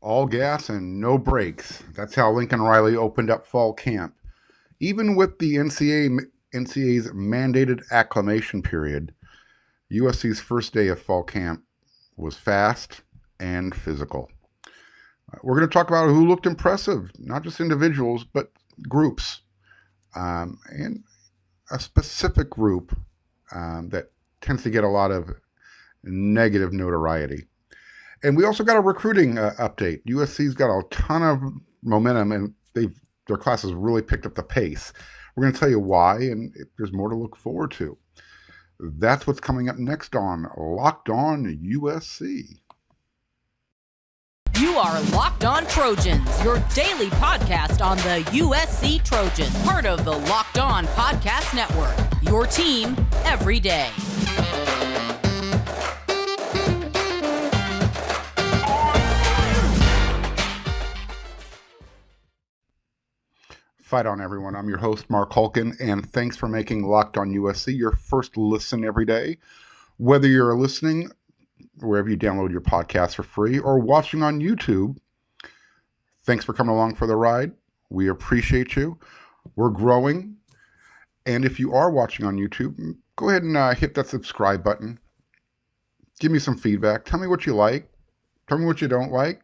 All gas and no brakes. That's how Lincoln Riley opened up fall camp. Even with the NCAA's mandated acclimation period, USC's first day of fall camp was fast and physical. We're going to talk about who looked impressive, not just individuals, but groups, and a specific group that tends to get a lot of negative notoriety. And we also got a recruiting update. USC's got a ton of momentum, and their class has really picked up the pace. We're going to tell you why, and there's more to look forward to. That's what's coming up next on Locked On USC. You are Locked On Trojans, your daily podcast on the USC Trojans, part of the Locked On Podcast Network, your team every day. Fight on, everyone. I'm your host, Marc Hulkin, and thanks for making Locked On USC your first listen every day. Whether you're listening wherever you download your podcast for free or watching on YouTube, thanks for coming along for the ride. We appreciate you. We're growing. And if you are watching on YouTube, go ahead and hit that subscribe button. Give me some feedback. Tell me what you like. Tell me what you don't like.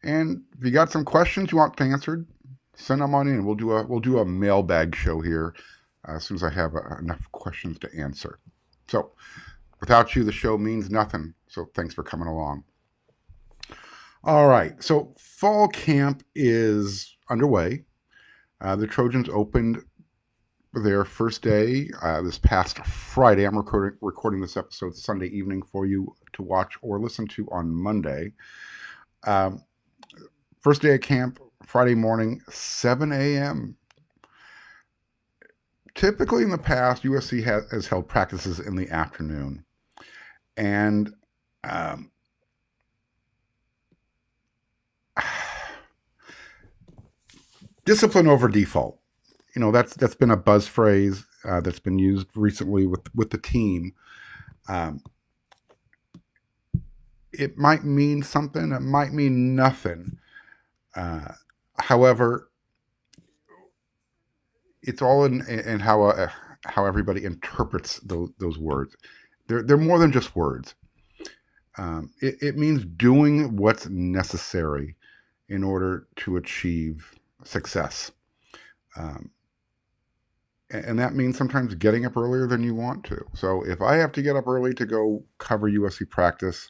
And if you got some questions you want answered, send them on in. We'll do a mailbag show here as soon as I have enough questions to answer. So without you, the show means nothing. So thanks for coming along. All right. So fall camp is underway. The Trojans opened their first day this past Friday. I'm recording this episode Sunday evening for you to watch or listen to on Monday. First day of camp, Friday morning, 7 a.m. Typically in the past, USC has held practices in the afternoon. And discipline over default. You know, that's been a buzz phrase that's been used recently with the team. It might mean something. It might mean nothing. However, it's all in how everybody interprets those words. They're more than just words. It means doing what's necessary in order to achieve success. And that means sometimes getting up earlier than you want to. So if I have to get up early to go cover USC practice,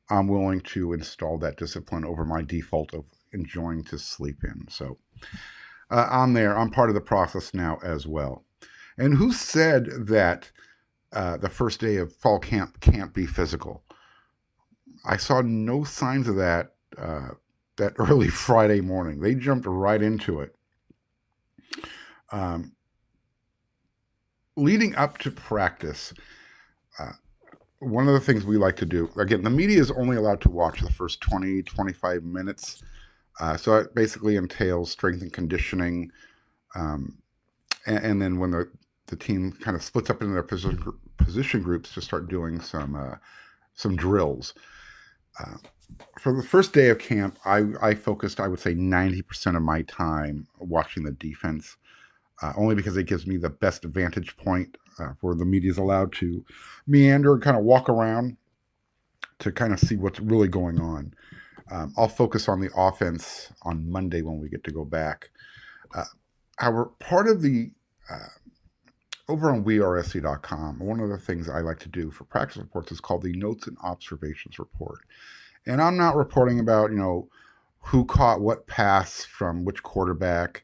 I'm willing to install that discipline over my default of enjoying to sleep in. So I'm there. I'm part of the process now as well. And who said that the first day of fall camp can't be physical? I saw no signs of that that early Friday morning. They jumped right into it. Leading up to practice, one of the things we like to do, again, the media is only allowed to watch the first 20, 25 minutes. So it basically entails strength and conditioning. And then when the team kind of splits up into their position groups to start doing some drills. For the first day of camp, I focused, I would say, 90% of my time watching the defense, only because it gives me the best vantage point where the media is allowed to meander and kind of walk around to kind of see what's really going on. I'll focus on the offense on Monday when we get to go back. Our part of the over on wearesc.com, one of the things I like to do for practice reports is called the Notes and Observations Report. And I'm not reporting about, who caught what pass from which quarterback.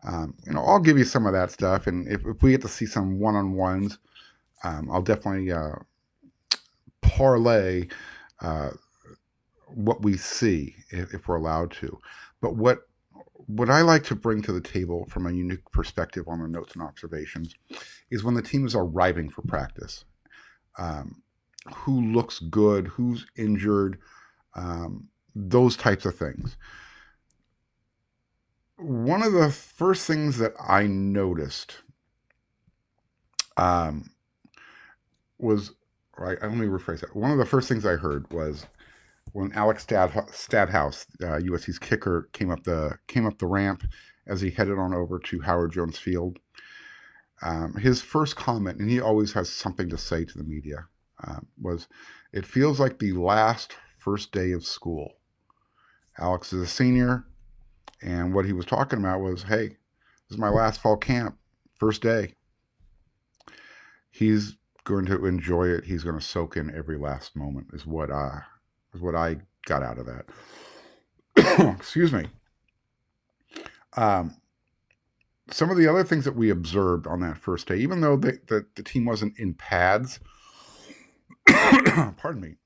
I'll give you some of that stuff. And if we get to see some one-on-ones, I'll definitely parlay what we see if we're allowed to. But what I like to bring to the table from a unique perspective on the notes and observations is when the team is arriving for practice. Who looks good, who's injured, those types of things. One of the first things that I noticed was, right, let me rephrase that. One of the first things I heard was when Alex Stadhouse, USC's kicker, came up the ramp as he headed on over to Howard Jones Field. His first comment, and he always has something to say to the media, was, "It feels like the last first day of school." Alex is a senior, and what he was talking about was, "Hey, this is my last fall camp, first day." He's going to enjoy it. He's going to soak in every last moment. Is what I got out of that. Excuse me. Some of the other things that we observed on that first day, even though the team wasn't in pads, pardon me,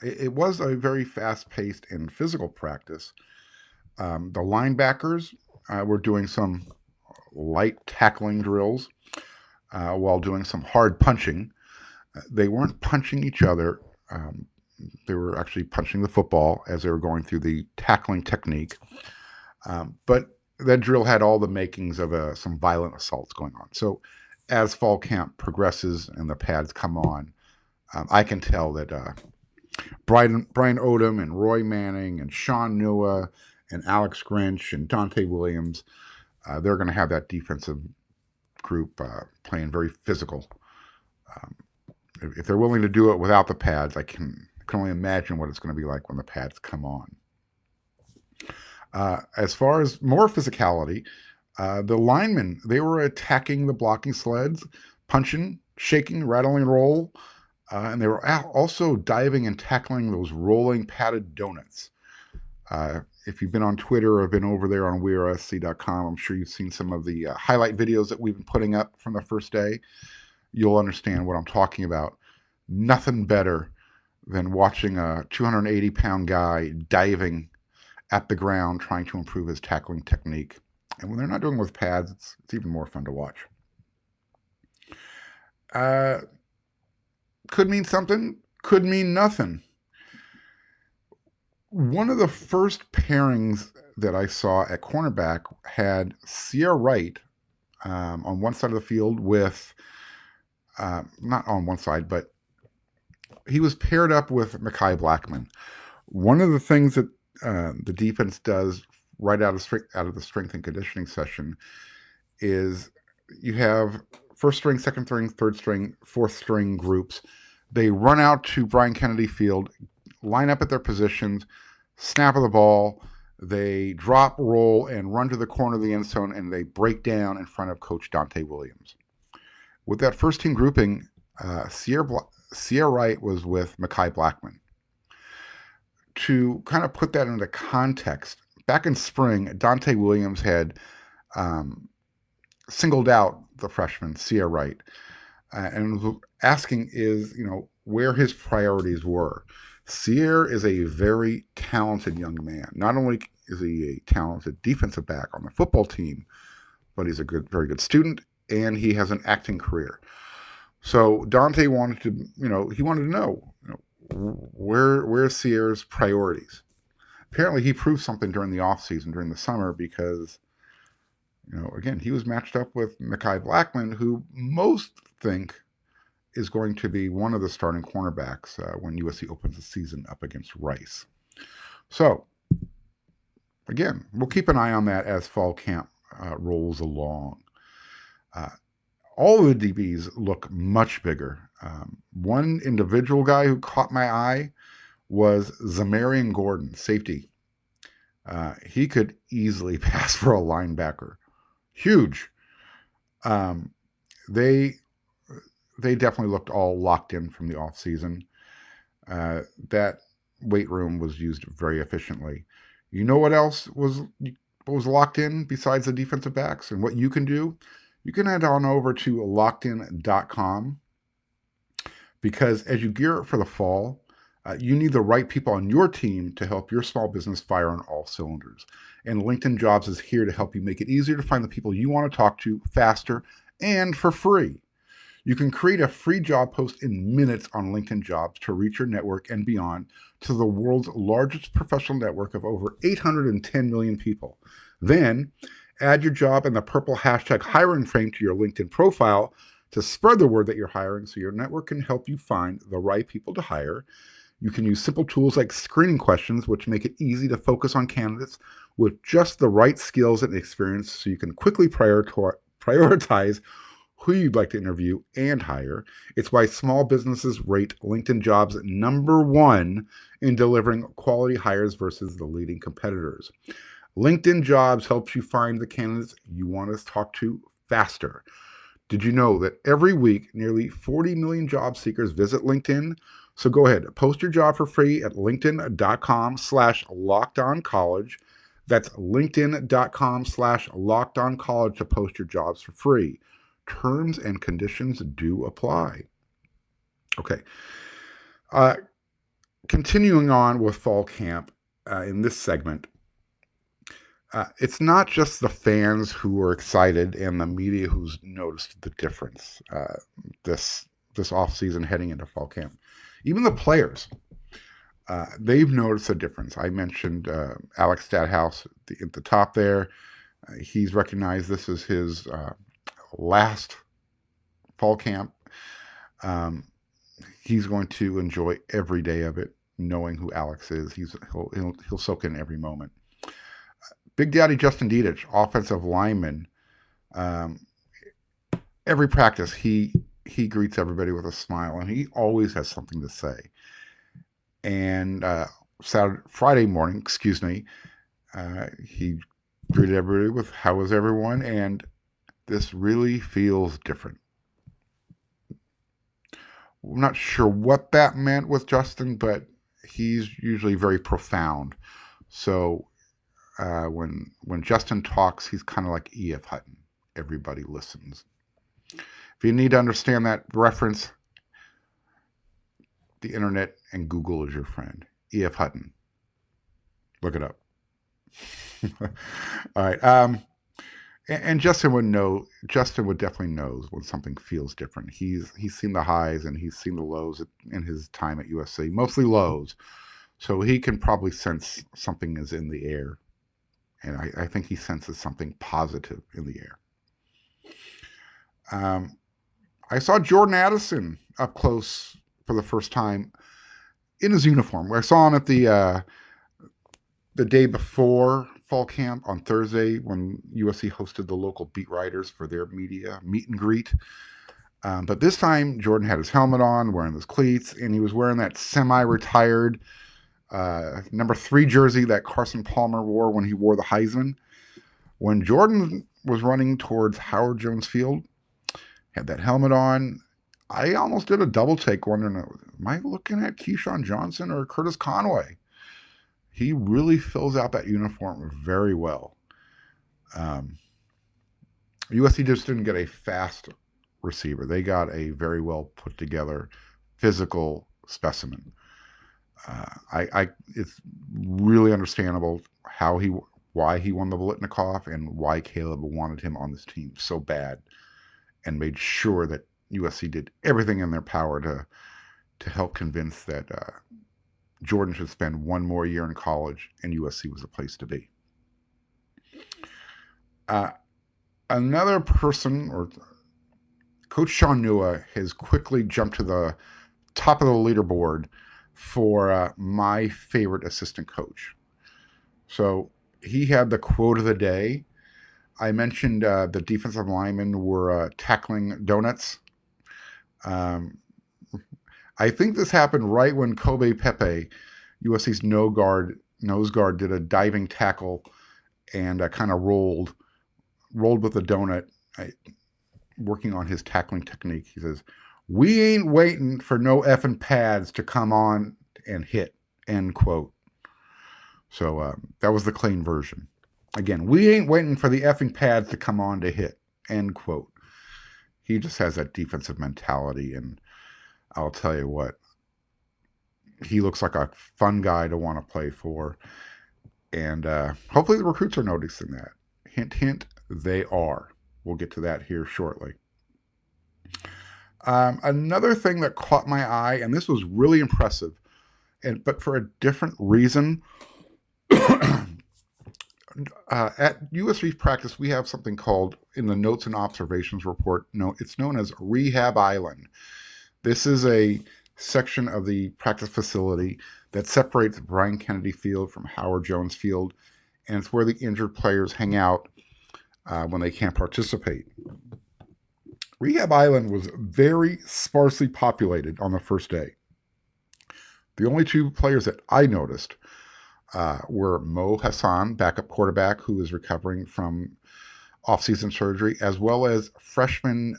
it was a very fast-paced and physical practice. The linebackers were doing some light tackling drills while doing some hard punching. They weren't punching each other. They were actually punching the football as they were going through the tackling technique. But that drill had all the makings of some violent assaults going on. So as fall camp progresses and the pads come on, I can tell that Brian Odom and Roy Manning and Sean Nua and Alex Grinch and Dante Williams, they're going to have that defensive group playing very physical. If they're willing to do it without the pads, I can only imagine what it's going to be like when the pads come on. As far as more physicality, the linemen, they were attacking the blocking sleds, punching, shaking, rattling, roll, and they were also diving and tackling those rolling padded donuts. If you've been on Twitter or been over there on WeAreSC.com, I'm sure you've seen some of the highlight videos that we've been putting up from the first day. You'll understand what I'm talking about. Nothing better than watching a 280-pound guy diving at the ground trying to improve his tackling technique. And when they're not doing it with pads, it's even more fun to watch. Could mean something, could mean nothing. One of the first pairings that I saw at cornerback had Sierra Wright on one side of the field with, not on one side, but he was paired up with Mekhi Blackman. One of the things that the defense does right out of the strength and conditioning session is you have first string, second string, third string, fourth string groups. They run out to Brian Kennedy Field, line up at their positions, snap of the ball, they drop, roll, and run to the corner of the end zone, and they break down in front of Coach Dante Williams. With that first team grouping, Sierra Wright was with Mekhi Blackman. To kind of put that into context, back in spring, Dante Williams had singled out the freshman, Sierra Wright, and was asking where his priorities were. Sierra is a very talented young man. Not only is he a talented defensive back on the football team, but he's a very good student, and he has an acting career. So Dante wanted to know, where's Sierra's priorities. Apparently he proved something during the offseason, during the summer, because, again, he was matched up with Mekhi Blackman, who most think is going to be one of the starting cornerbacks when USC opens the season up against Rice. So, again, we'll keep an eye on that as fall camp rolls along. All of the DBs look much bigger. One individual guy who caught my eye was Zac Gordon, safety. He could easily pass for a linebacker. Huge. They definitely looked all locked in from the offseason. That weight room was used very efficiently. You know what else was locked in besides the defensive backs and what you can do? You can head on over to lockedin.com, because as you gear up for the fall, you need the right people on your team to help your small business fire on all cylinders. And LinkedIn Jobs is here to help you make it easier to find the people you want to talk to faster and for free. You can create a free job post in minutes on LinkedIn Jobs to reach your network and beyond to the world's largest professional network of over 810 million people. Then, add your job and the purple hashtag hiring frame to your LinkedIn profile to spread the word that you're hiring so your network can help you find the right people to hire. You can use simple tools like screening questions, which make it easy to focus on candidates with just the right skills and experience so you can quickly prioritize who you'd like to interview and hire. It's why small businesses rate LinkedIn Jobs #1 in delivering quality hires versus the leading competitors. LinkedIn Jobs helps you find the candidates you want to talk to faster. Did you know that every week, nearly 40 million job seekers visit LinkedIn? So go ahead, post your job for free at linkedin.com/lockedoncollege. That's linkedin.com/lockedoncollege to post your jobs for free. Terms and conditions do apply. Okay. Continuing on with fall camp in this segment, it's not just the fans who are excited and the media who's noticed the difference this offseason heading into fall camp. Even the players, they've noticed a difference. I mentioned Alex Stadhouse at the top there. He's recognized this as his last fall camp. He's going to enjoy every day of it, knowing who Alex is. He'll soak in every moment. Big Daddy Justin Dedich, offensive lineman. Every practice, he greets everybody with a smile, and he always has something to say. And Friday morning, he greeted everybody with "How is everyone?" And this really feels different. I'm not sure what that meant with Justin, but he's usually very profound. So when Justin talks, he's kind of like E.F. Hutton. Everybody listens. If you need to understand that reference, the internet and Google is your friend. E.F. Hutton. Look it up. All right. And Justin would know. Justin would definitely knows when something feels different. He's seen the highs and he's seen the lows in his time at USC, mostly lows. So he can probably sense something is in the air, and I think he senses something positive in the air. I saw Jordan Addison up close for the first time in his uniform. I saw him at the day before fall camp on Thursday when USC hosted the local beat writers for their media meet and greet. But this time, Jordan had his helmet on, wearing his cleats, and he was wearing that semi-retired number 3 jersey that Carson Palmer wore when he wore the Heisman. When Jordan was running towards Howard Jones Field, had that helmet on, I almost did a double take wondering, am I looking at Keyshawn Johnson or Curtis Conway? He really fills out that uniform very well. USC just didn't get a fast receiver. They got a very well put together physical specimen. It's really understandable why he won the Biletnikoff and why Caleb wanted him on this team so bad and made sure that USC did everything in their power to help convince that Jordan should spend one more year in college and USC was a place to be. Another person, or Coach Sean Nua, has quickly jumped to the top of the leaderboard for my favorite assistant coach. So he had the quote of the day. I mentioned the defensive linemen were tackling donuts. I think this happened right when Kobe Pepe, USC's nose guard, did a diving tackle and kind of rolled with a donut, working on his tackling technique. He says, "We ain't waiting for no effing pads to come on and hit," end quote. So that was the clean version. Again, we ain't waiting for the effing pads to come on to hit, end quote. He just has that defensive mentality, and I'll tell you what, he looks like a fun guy to want to play for. And hopefully the recruits are noticing that. Hint, hint, they are. We'll get to that here shortly. Another thing that caught my eye, and this was really impressive, but for a different reason, at USC's practice, we have something called, in the Notes and Observations report, it's known as Rehab Island. This is a section of the practice facility that separates Brian Kennedy Field from Howard Jones Field, and it's where the injured players hang out when they can't participate. Rehab Island was very sparsely populated on the first day. The only two players that I noticed were Mo Hassan, backup quarterback, who is recovering from offseason surgery, as well as freshman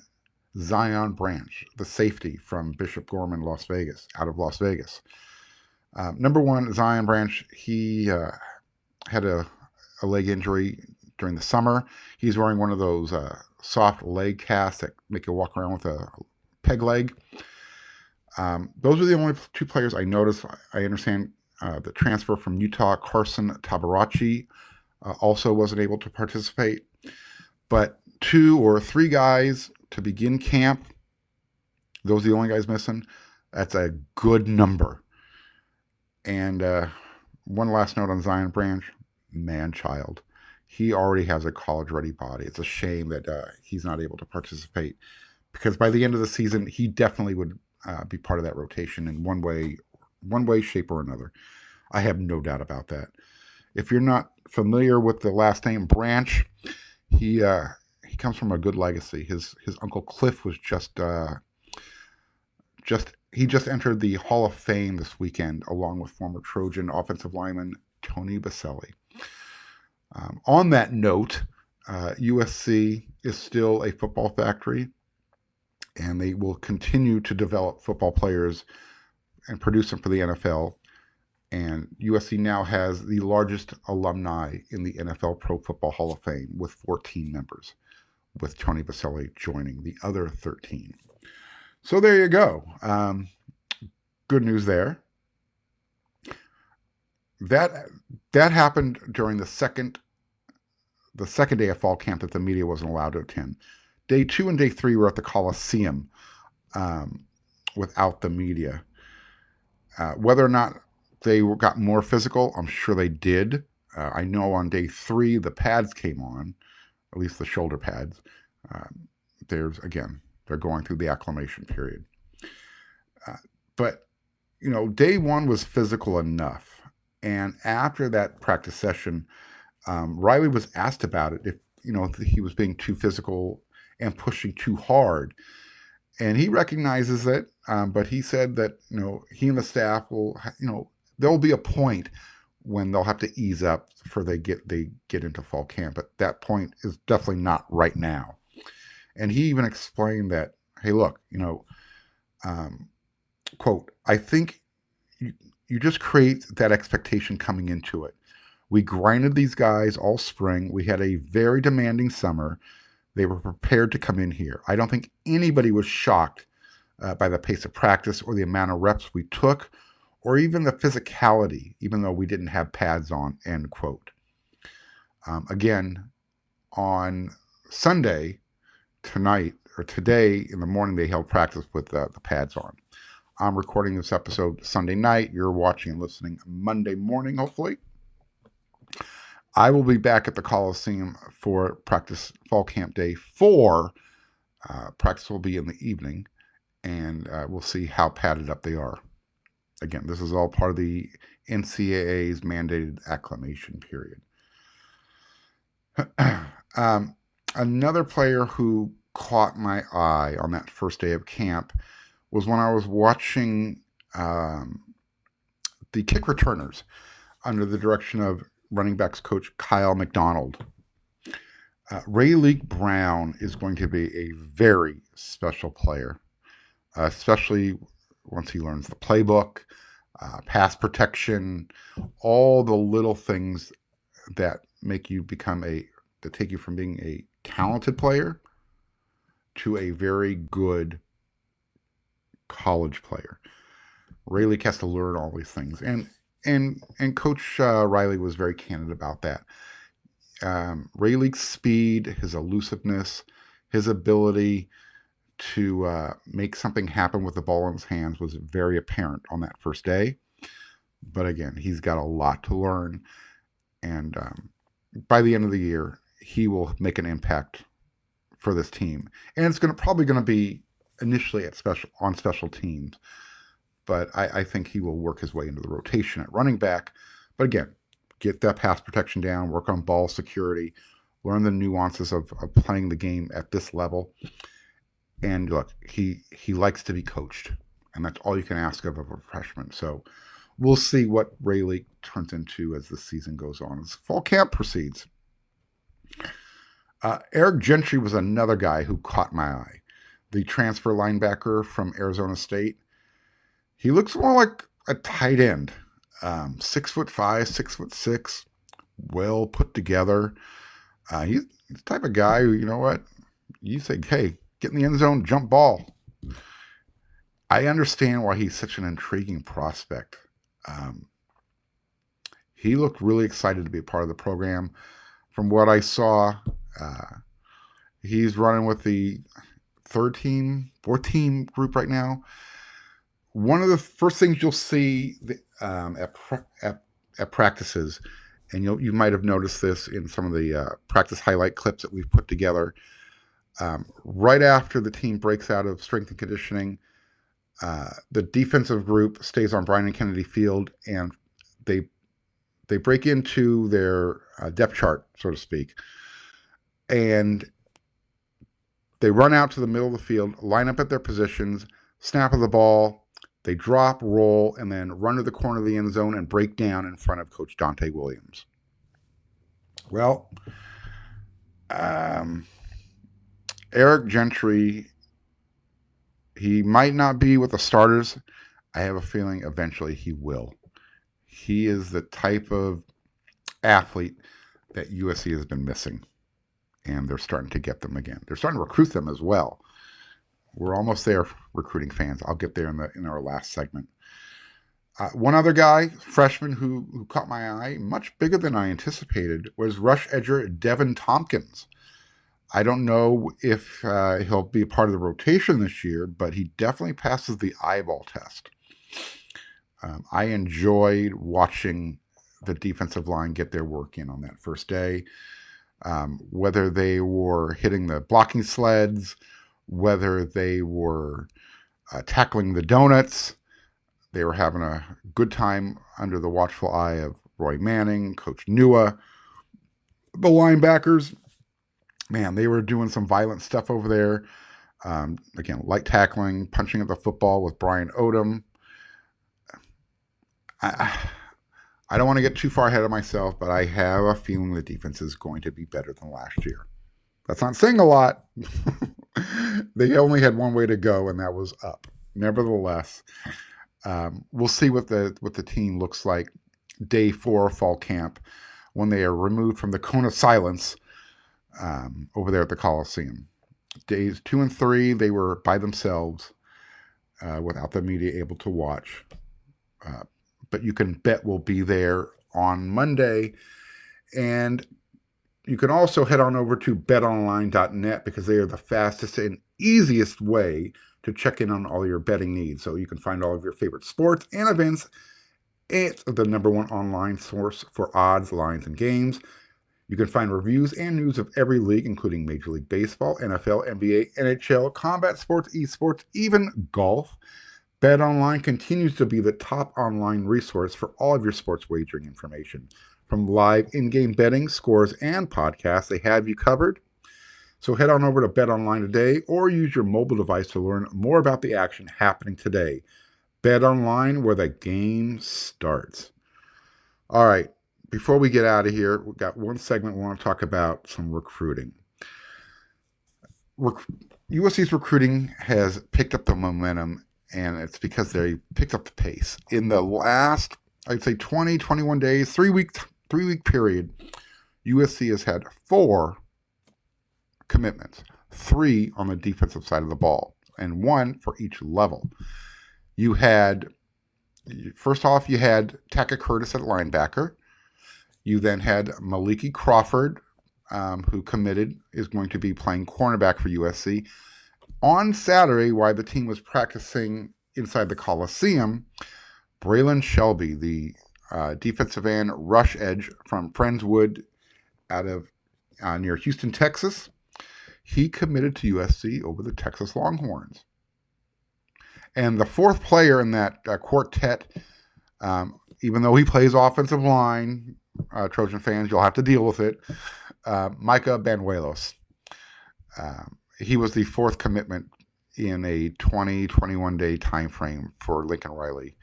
Zion Branch, the safety from Bishop Gorman, out of Las Vegas. Number one, Zion Branch, he had a leg injury during the summer. He's wearing one of those soft leg casts that make you walk around with a peg leg. Those are the only two players I noticed. I understand the transfer from Utah, Carson Tabarachi, also wasn't able to participate. But 2 or 3 guys to begin camp, those are the only guys missing. That's a good number. And one last note on Zion Branch, man-child. He already has a college-ready body. It's a shame that he's not able to participate, because by the end of the season, he definitely would be part of that rotation in one way, shape, or another. I have no doubt about that. If you're not familiar with the last name Branch, he comes from a good legacy. His uncle Cliff was just entered the Hall of Fame this weekend, along with former Trojan offensive lineman Tony Baselli. On that note, USC is still a football factory, and they will continue to develop football players and produce them for the NFL. And USC now has the largest alumni in the NFL Pro Football Hall of Fame, with 14 members, with Tony Baselli joining the other 13. So there you go. Good news there. That happened during the second day of fall camp that the media wasn't allowed to attend. Day 2 and day 3 were at the Coliseum without the media. Whether or not they got more physical, I'm sure they did. I know on day 3 the pads came on, at least the shoulder pads. They're going through the acclimation period. But day 1 was physical enough, and after that practice session, Riley was asked about it, if he was being too physical and pushing too hard, and he recognizes it. But he said that he and the staff will, there'll be a point when they'll have to ease up before they get into fall camp. But that point is definitely not right now. And he even explained that, hey, look, quote, I think you just create that expectation coming into it. We grinded these guys all spring. We had a very demanding summer. They were prepared to come in here. I don't think anybody was shocked by the pace of practice or the amount of reps we took, or even the physicality, even though we didn't have pads on, end quote. Again, on Sunday, today in the morning, they held practice with the pads on. I'm recording this episode Sunday night. You're watching and listening Monday morning, hopefully. I will be back at the Coliseum for practice fall camp day 4. Practice will be in the evening, and we'll see how padded up they are. Again, this is all part of the NCAA's mandated acclimation period. Another player who caught my eye on that first day of camp was when I was watching the kick returners under the direction of running backs coach Kyle McDonald. Rayleigh Brown is going to be a very special player, especially once he learns the playbook, pass protection, all the little things that make you that take you from being a talented player to a very good college player. Rayleigh has to learn all these things, and Coach Riley was very candid about that. Rayleigh's speed, his elusiveness, his ability to make something happen with the ball in his hands was very apparent on that first day. But again, he's got a lot to learn, and by the end of the year, he will make an impact for this team. And it's probably going to be initially on special teams. but I think he will work his way into the rotation at running back. But again, get that pass protection down, work on ball security, learn the nuances of playing the game at this level. And look, he likes to be coached, and that's all you can ask of a freshman. So we'll see what Rayleigh turns into as the season goes on, as fall camp proceeds. Eric Gentry was another guy who caught my eye. The transfer linebacker from Arizona State. He looks more like a tight end. 6'5", 6'6", well put together. He's the type of guy who, you know what, you think, hey, get in the end zone, jump ball. I understand why he's such an intriguing prospect. He looked really excited to be a part of the program. From what I saw, he's running with the fourth team group right now. One of the first things you'll see at practices, and you might have noticed this in some of the practice highlight clips that we've put together, right after the team breaks out of strength and conditioning, the defensive group stays on Bryan and Kennedy Field, and they break into their depth chart, so to speak, and they run out to the middle of the field, line up at their positions, snap of the ball, they drop, roll, and then run to the corner of the end zone and break down in front of Coach Dante Williams. Well, Eric Gentry, he might not be with the starters. I have a feeling eventually he will. He is the type of athlete that USC has been missing, and they're starting to get them again. They're starting to recruit them as well. We're almost there, recruiting fans. I'll get there in our last segment. One other guy, freshman, who caught my eye, much bigger than I anticipated, was rush edger Devin Tompkins. I don't know if he'll be a part of the rotation this year, but he definitely passes the eyeball test. I enjoyed watching the defensive line get their work in on that first day, whether they were hitting the blocking sleds, whether they were tackling the donuts. They were having a good time under the watchful eye of Roy Manning, Coach Nua. The linebackers, man, they were doing some violent stuff over there. Again, light tackling, punching at the football with Brian Odom. I don't want to get too far ahead of myself, but I have a feeling the defense is going to be better than last year. That's not saying a lot. They only had one way to go, and that was up. Nevertheless, we'll see what the team looks like day 4 of fall camp when they are removed from the cone of silence over there at the Coliseum. Days 2 and 3, they were by themselves without the media able to watch. But you can bet we'll be there on Monday. And you can also head on over to betonline.net because they are the fastest and easiest way to check in on all your betting needs. So you can find all of your favorite sports and events. It's the #1 online source for odds, lines, and games. You can find reviews and news of every league, including Major League Baseball, NFL, NBA, NHL, combat sports, esports, even golf. BetOnline continues to be the top online resource for all of your sports wagering information. From live in-game betting, scores, and podcasts, they have you covered. So head on over to BetOnline today or use your mobile device to learn more about the action happening today. BetOnline, where the game starts. All right, before we get out of here, we've got one segment we want to talk about some recruiting. USC's recruiting has picked up the momentum, and it's because they picked up the pace. In the last, I'd say 20, 21 days, 3-week period, USC has had 4 commitments, 3 on the defensive side of the ball, and 1 for each level. First off, you had Taka Curtis at linebacker. You then had Maliki Crawford, who committed, is going to be playing cornerback for USC. On Saturday, while the team was practicing inside the Coliseum, Braylon Shelby, the defensive end rush edge from Friendswood out of near Houston, Texas, he committed to USC over the Texas Longhorns. And the fourth player in that quartet, even though he plays offensive line, Trojan fans, you'll have to deal with it, Micah Banuelos. He was the fourth commitment in a 21 day time frame for Lincoln Riley.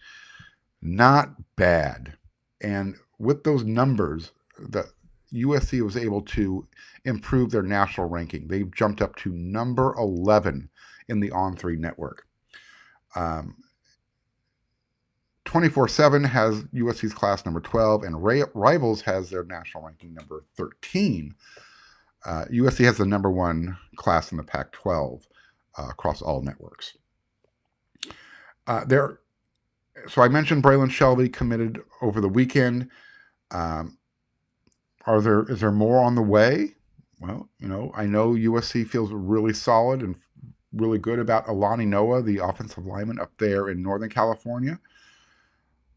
Not bad. And with those numbers, the USC was able to improve their national ranking. They've jumped up to number 11 in the On3 network. 24/7 has USC's class number 12, and Rivals has their national ranking number 13. USC has the number one class in the Pac-12 across all networks. So I mentioned Braylon Shelby committed over the weekend. Is there more on the way? Well, I know USC feels really solid and really good about Alani Noah, the offensive lineman up there in Northern California.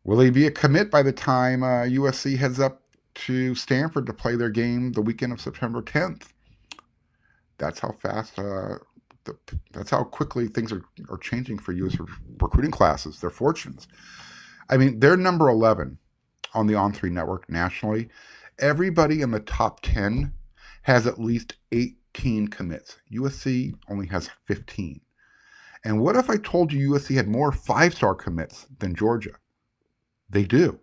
Will he be a commit by the time USC heads up to Stanford to play their game the weekend of September 10th? That's how fast, that's how quickly things are changing for U.S. recruiting classes, their fortunes. I mean, they're number 11 on the On3 network nationally. Everybody in the top 10 has at least 18 commits. USC only has 15. And what if I told you USC had more 5-star commits than Georgia? They do.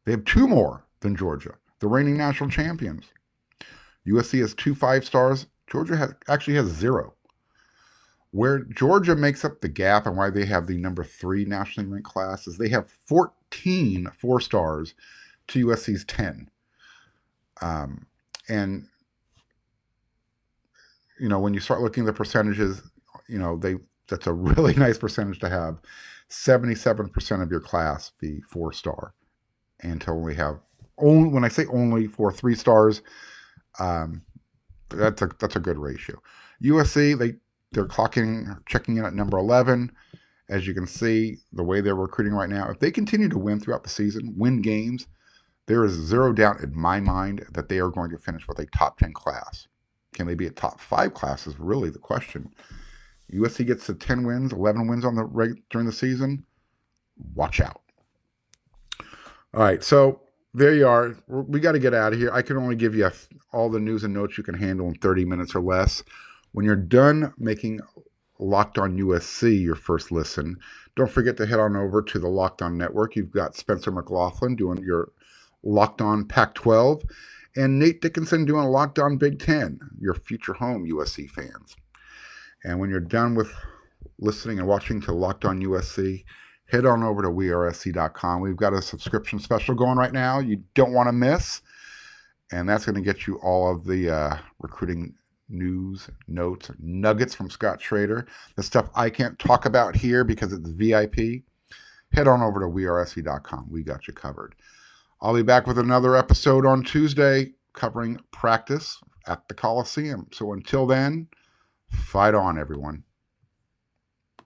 They have 2 more than Georgia, the reigning national champions. USC has 2 5-stars. Georgia actually has 0. Where Georgia makes up the gap and why they have the number 3 nationally ranked class is they have 14 4-stars to USC's 10. And when you start looking at the percentages, that's a really nice percentage to have. 77% of your class be 4-star, and to only have when I say only for 3 stars, that's a good ratio. USC they're checking in at number 11. As you can see, the way they're recruiting right now, if they continue to win throughout the season, win games, there is zero doubt in my mind that they are going to finish with a top 10 class. Can they be a top 5 class is really the question. USC gets to 10 wins, 11 wins during the season. Watch out. All right, so there you are. We got to get out of here. I can only give you all the news and notes you can handle in 30 minutes or less. When you're done making Locked On USC your first listen, don't forget to head on over to the Locked On Network. You've got Spencer McLaughlin doing your Locked On Pac-12 and Nate Dickinson doing Locked On Big Ten, your future home USC fans. And when you're done with listening and watching to Locked On USC, head on over to wearesc.com. We've got a subscription special going right now you don't want to miss, and that's going to get you all of the recruiting news, notes, nuggets from Scott Schrader, the stuff I can't talk about here because it's VIP. Head on over to wearesc.com. We got you covered. I'll be back with another episode on Tuesday covering practice at the Coliseum. So until then, fight on, everyone.